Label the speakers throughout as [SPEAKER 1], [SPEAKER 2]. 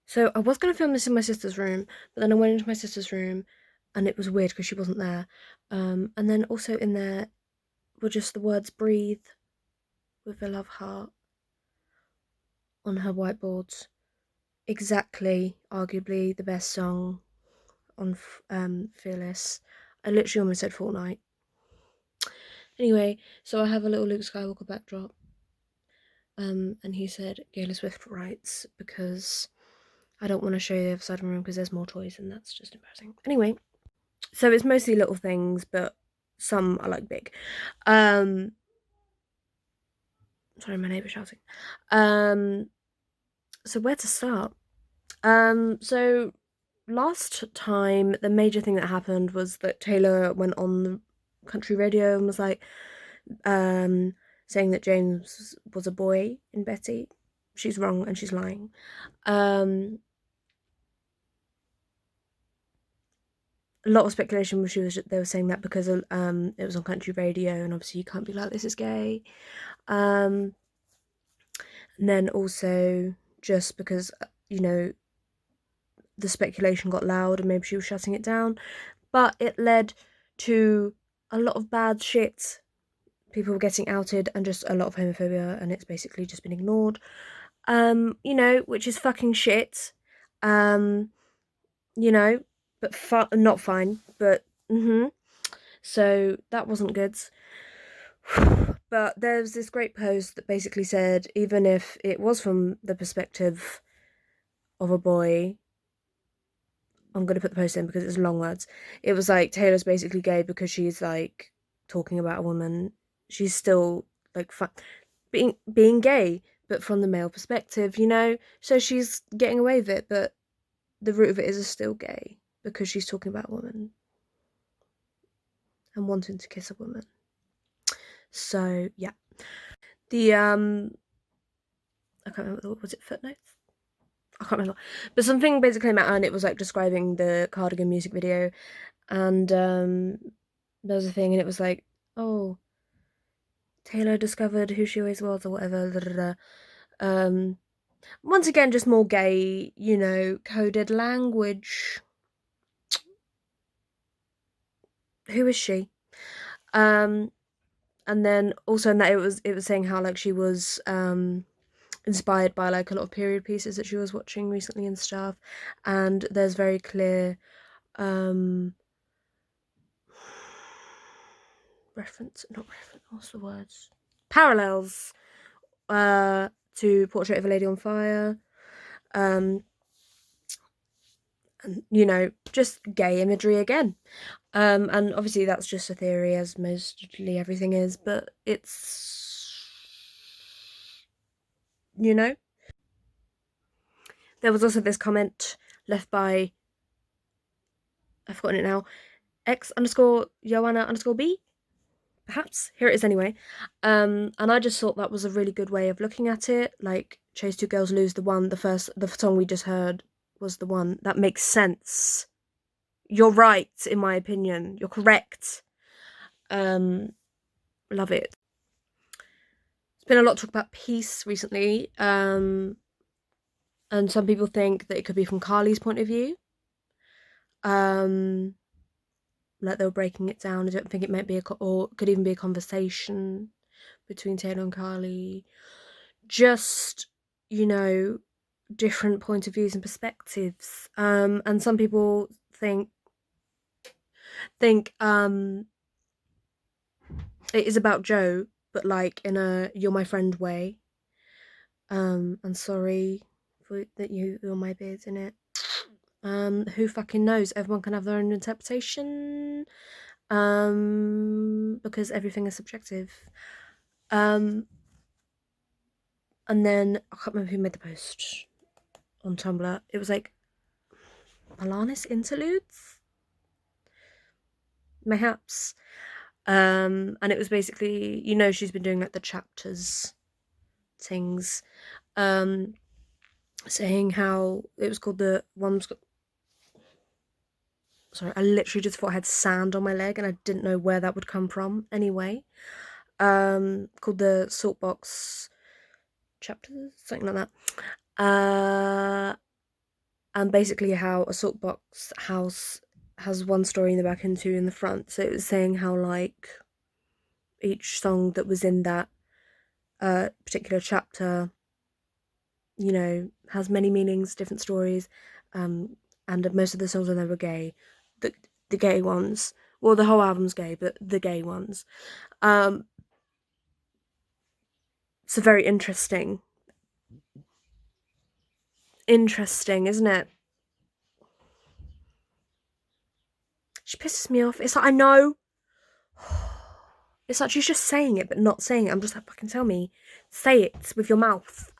[SPEAKER 1] So I was going to film this in my sister's room, but then I went into my sister's room and it was weird because she wasn't there. And then also in there were just the words breathe with a love heart on her whiteboards. Exactly, arguably the best song on Fearless. I literally almost said Fortnite. Anyway, so I have a little Luke Skywalker backdrop. And he said Taylor Swift writes because I don't want to show you the other side of the room because there's more toys and that's just embarrassing. Anyway, so it's mostly little things, but some are like big. Sorry, my neighbour shouting. So where to start? So last time the major thing that happened was that Taylor went on the country radio and was like, saying that James was a boy in Betty. She's wrong and she's lying. A lot of speculation was they were saying that because it was on country radio and obviously you can't be like, this is gay. And then also just because, the speculation got loud and maybe she was shutting it down, but it led to a lot of bad shit. People were getting outed and just a lot of homophobia, and it's basically just been ignored. Which is fucking shit. Um, but not fine. But so that wasn't good. But there's this great post that basically said, even if it was from the perspective of a boy, I'm gonna put the post in because it's long words. It was like Taylor's basically gay because she's like talking about a woman. She's still like being gay, but from the male perspective, So she's getting away with it, but the root of it is still gay because she's talking about a woman and wanting to kiss a woman. So yeah, the I can't remember. Was it footnotes? I can't remember, but something basically came out and it was like describing the Cardigan music video, and there was a thing and it was like, oh, Taylor discovered who she always was or whatever. Blah, blah, blah. Once again, just more gay, coded language. Who is she? And then also in that it was saying how like she was inspired by like a lot of period pieces that she was watching recently and stuff, and there's very clear what's the words? Parallels to Portrait of a Lady on Fire. And just gay imagery again. And obviously that's just a theory, as mostly everything is, but it's, There was also this comment left by, I've forgotten it now, X_Joanna_B? Perhaps? Here it is anyway. And I just thought that was a really good way of looking at it. Like, Chase Two Girls Lose, the song we just heard was the one. That makes sense. You're right, in my opinion. You're correct. Love it. There's been a lot of talk about peace recently. And some people think that it could be from Carly's point of view. Like they were breaking it down. I don't think it might be or could even be a conversation between Taylor and Carly. Just, different point of views and perspectives. And some people think it is about Joe, but like in a you're my friend way. And sorry that you're my beard in it. Who fucking knows? Everyone can have their own interpretation. Because everything is subjective. And then I can't remember who made the post on Tumblr. It was like Alanis interludes, mayhaps. And it was basically, she's been doing like the chapters things, saying how it was called the one's got. Sorry, I literally just thought I had sand on my leg and I didn't know where that would come from. Anyway, called the Saltbox chapters, something like that. and basically how a Saltbox house has one story in the back and two in the front. So it was saying how like each song that was in that particular chapter, you know, has many meanings, different stories, and most of the songs on there were gay. The gay ones. Well, the whole album's gay, but the gay ones. So very interesting. Interesting, isn't it? She pisses me off. It's like, I know. It's like she's just saying it, but not saying it. I'm just like, fucking tell me. Say it with your mouth.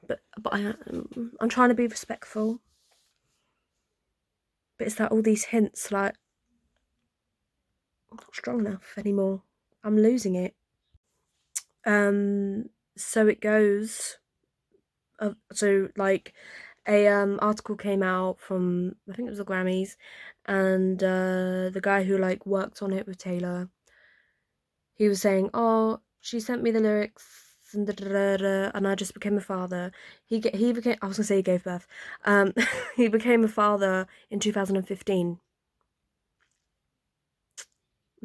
[SPEAKER 1] But I'm trying to be respectful. But it's like all these hints, like, I'm not strong enough anymore. I'm losing it. So it goes. So like, a article came out from, I think it was the Grammys, and the guy who like worked on it with Taylor, he was saying, oh, she sent me the lyrics and and I just became a father. He became, I was gonna say he gave birth. He became a father in 2015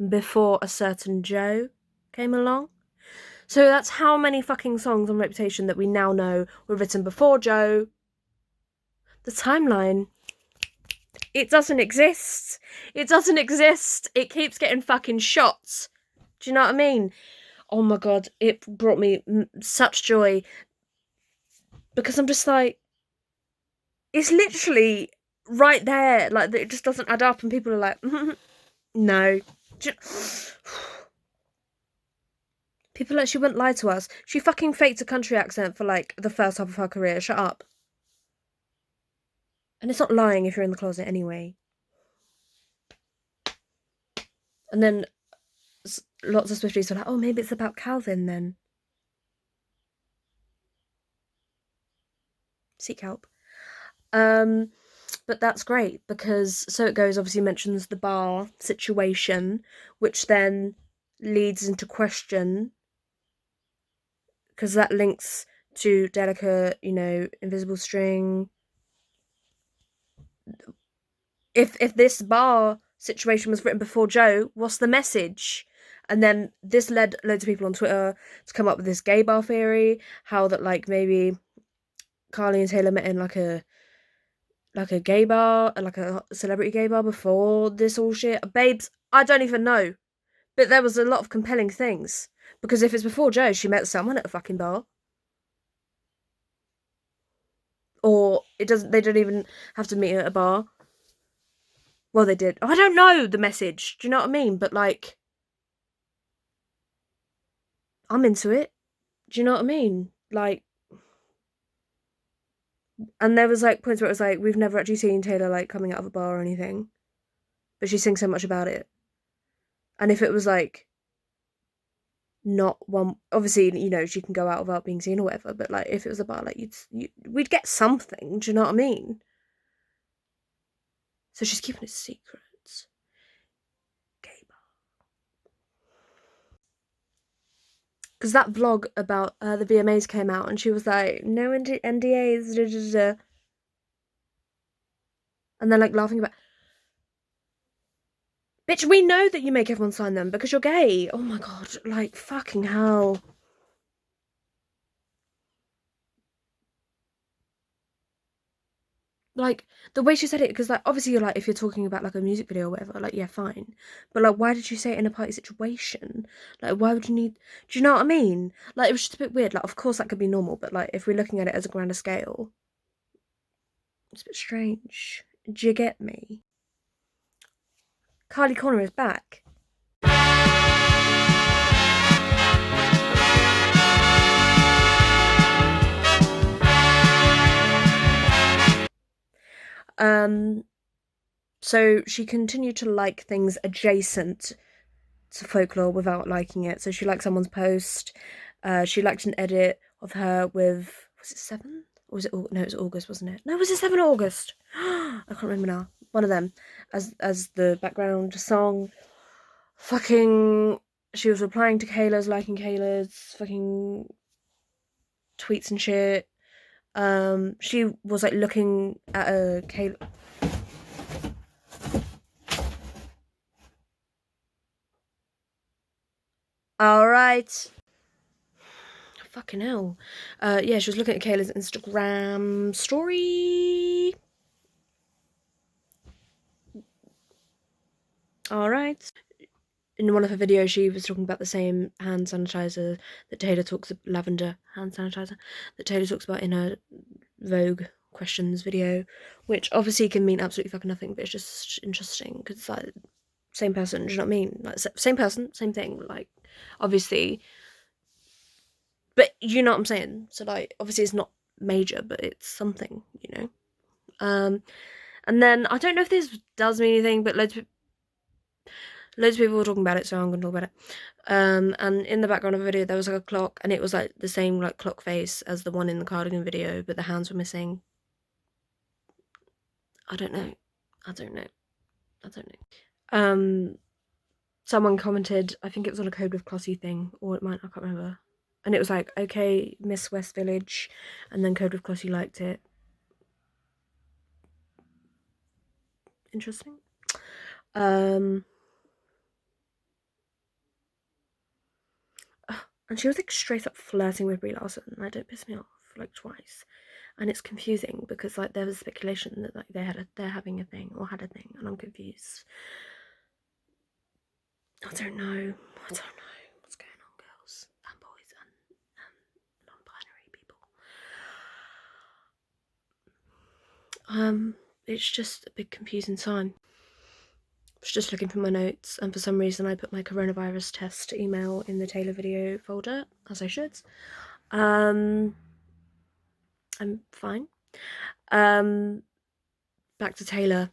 [SPEAKER 1] before a certain Joe came along. So that's how many fucking songs on Reputation that we now know were written before Joe. The timeline, it doesn't exist. It doesn't exist. It keeps getting fucking shots. Do you know what I mean? Oh my god, it brought me such joy. Because I'm just like, it's literally right there. Like, it just doesn't add up, and people are like, no. People like, she wouldn't lie to us. She fucking faked a country accent for like the first half of her career. Shut up. And it's not lying if you're in the closet anyway. And then lots of Swifties were like, oh, maybe it's about Calvin then. Seek help. But that's great because So It Goes obviously mentions the bar situation, which then leads into question, because that links to Delicate, you know, Invisible String. If this bar situation was written before Joe, what's the message? And then this led loads of people on Twitter to come up with this gay bar theory, how that like maybe Carly and Taylor met in like a gay bar, like a celebrity gay bar before this all shit. Babes, I don't even know. But there was a lot of compelling things. Because if it's before Joe, she met someone at a fucking bar. Or they don't even have to meet at a bar. Well, they did. I don't know the message. Do you know what I mean? But like, I'm into it. Do you know what I mean? Like, and there was like points where it was like, we've never actually seen Taylor like coming out of a bar or anything. But she sings so much about it. And if it was like, not one, obviously, you know, she can go out without being seen or whatever, but like if it was a bar, like we'd get something. Do you know what I mean? So she's keeping it secret. Gay bar. Because that vlog about the VMAs came out, and she was like, no NDAs, da, da, da. And they're like laughing about, bitch, we know that you make everyone sign them because you're gay. Oh my god, like fucking hell. Like, the way she said it, because like obviously you're like, if you're talking about like a music video or whatever, like, yeah, fine, but like, why did you say it in a party situation? Like, why would you need, do you know what I mean? Like, it was just a bit weird. Like, of course that could be normal, but like, if we're looking at it as a grander scale, it's a bit strange. Do you get me? Carly Connor is back. So she continued to like things adjacent to Folklore without liking it. So she liked someone's post. She liked an edit of her with, was it 7? Or was it, no, it was August, wasn't it? No, was it 7 August? I can't remember now. One of them as the background song. Fucking, she was replying to Kayla's, liking Kayla's fucking tweets and shit. She was like looking at a Alright. Fucking hell. Yeah, she was looking at Kayla's Instagram story. Alright. In one of her videos, she was talking about the same hand sanitizer that Taylor talks about, lavender hand sanitizer, that Taylor talks about in her Vogue questions video, which obviously can mean absolutely fucking nothing, but it's just interesting, because it's like, same person, do you know what I mean? Like, same person, same thing, like, obviously, but you know what I'm saying? So, like, obviously it's not major, but it's something, you know? And then, I don't know if this does mean anything, but loads of people were talking about it, so I'm going to talk about it. And in the background of the video, there was like a clock, and it was like the same like clock face as the one in the cardigan video, but the hands were missing. I don't know. Someone commented, I think it was on a Code with Clossy thing, or it might, I can't remember. And it was like, okay, Miss West Village, and then Code with Clossy liked it. Interesting. And she was like straight up flirting with Brie Larson. Like, don't piss me off like twice. And it's confusing because like there was speculation that like they're having a thing or had a thing, and I'm confused. I don't know what's going on, girls and boys and non-binary people. It's just a big confusing time. I was just looking for my notes, and for some reason I put my coronavirus test email in the Taylor video folder, as I should. I'm fine. Back to Taylor.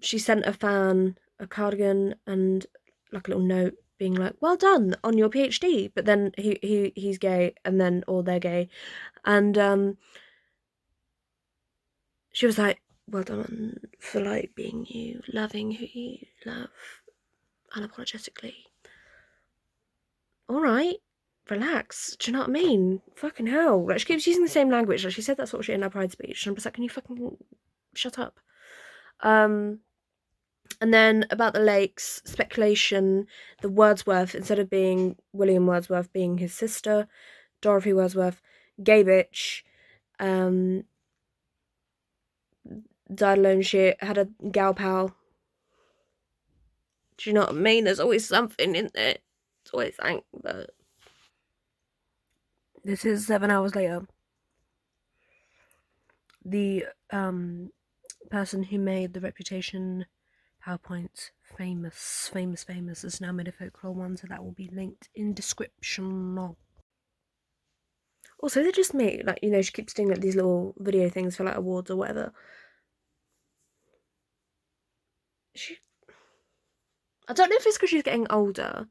[SPEAKER 1] She sent a fan a cardigan and like a little note being like, well done on your PhD, but then he's gay, and then, or they're gay, and she was like, well done for like being you, loving who you love unapologetically. Alright, relax, do you know what I mean? Fucking hell, like, she keeps using the same language, like she said that sort of shit in her Pride speech, and I'm just like, can you fucking shut up? And then about the Lakes, speculation, the Wordsworth, instead of being William Wordsworth being his sister, Dorothy Wordsworth, gay bitch, died alone shit, had a gal pal. Do you know what I mean? There's always something in there. It's always something, but this is 7 hours later. The person who made the Reputation PowerPoint famous has now made a Folklore one, so that will be linked in description. Also, they're just me, like, you know, she keeps doing like these little video things for like awards or whatever. I don't know if it's because she's getting older,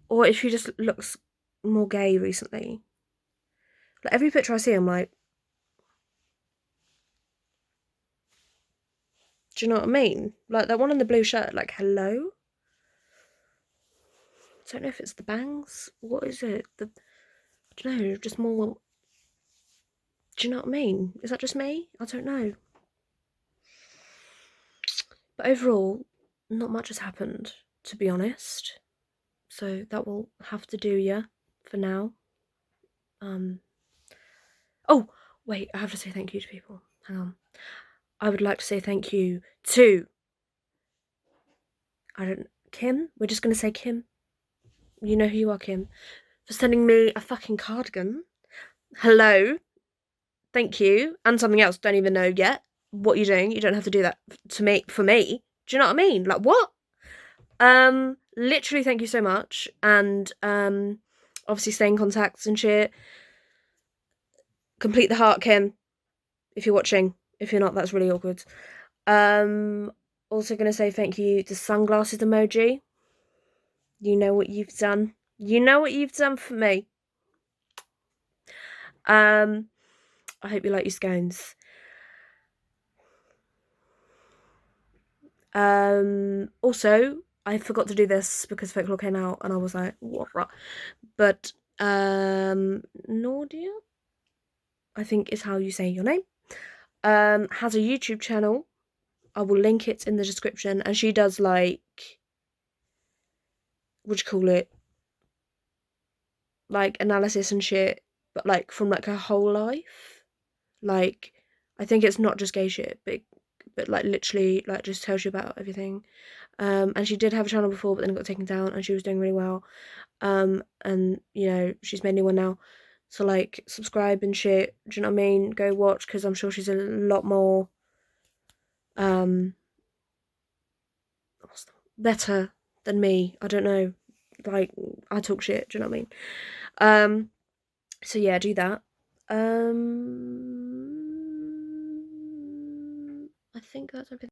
[SPEAKER 1] or if she just looks more gay recently. Like, every picture I see, I'm like, do you know what I mean? Like, that one in the blue shirt, like, hello? I don't know if it's the bangs. What is it? I don't know, just more. Do you know what I mean? Is that just me? I don't know. But overall, not much has happened, to be honest. So that will have to do ya for now. Oh, wait, I have to say thank you to people. Hang on. I would like to say thank you to Kim. We're just gonna say Kim. You know who you are, Kim. For sending me a fucking cardigan. Hello. Thank you. And something else. Don't even know yet what you're doing. You don't have to do that for me. Do you know what I mean? Like, what? Literally, thank you so much. And obviously stay in contact and shit. Complete the heart, Kim. If you're watching. If you're not, that's really awkward. Also gonna say thank you to sunglasses emoji. You know what you've done. You know what you've done for me. I hope you like your scones. Also, I forgot to do this because Folklore came out and I was like, what? But, Nordia? I think is how you say your name. Has a YouTube channel. I will link it in the description, and she does like, what do you call it? Like analysis and shit, but like from like her whole life. Like, I think it's not just gay shit, but like literally like just tells you about everything. And she did have a channel before, but then it got taken down, and she was doing really well. And you know, she's made a new one now. So like subscribe and shit. Do you know what I mean? Go watch, because I'm sure she's a lot more better than me. I don't know. Like, I talk shit, do you know what I mean? So yeah, do that. I think that's everything.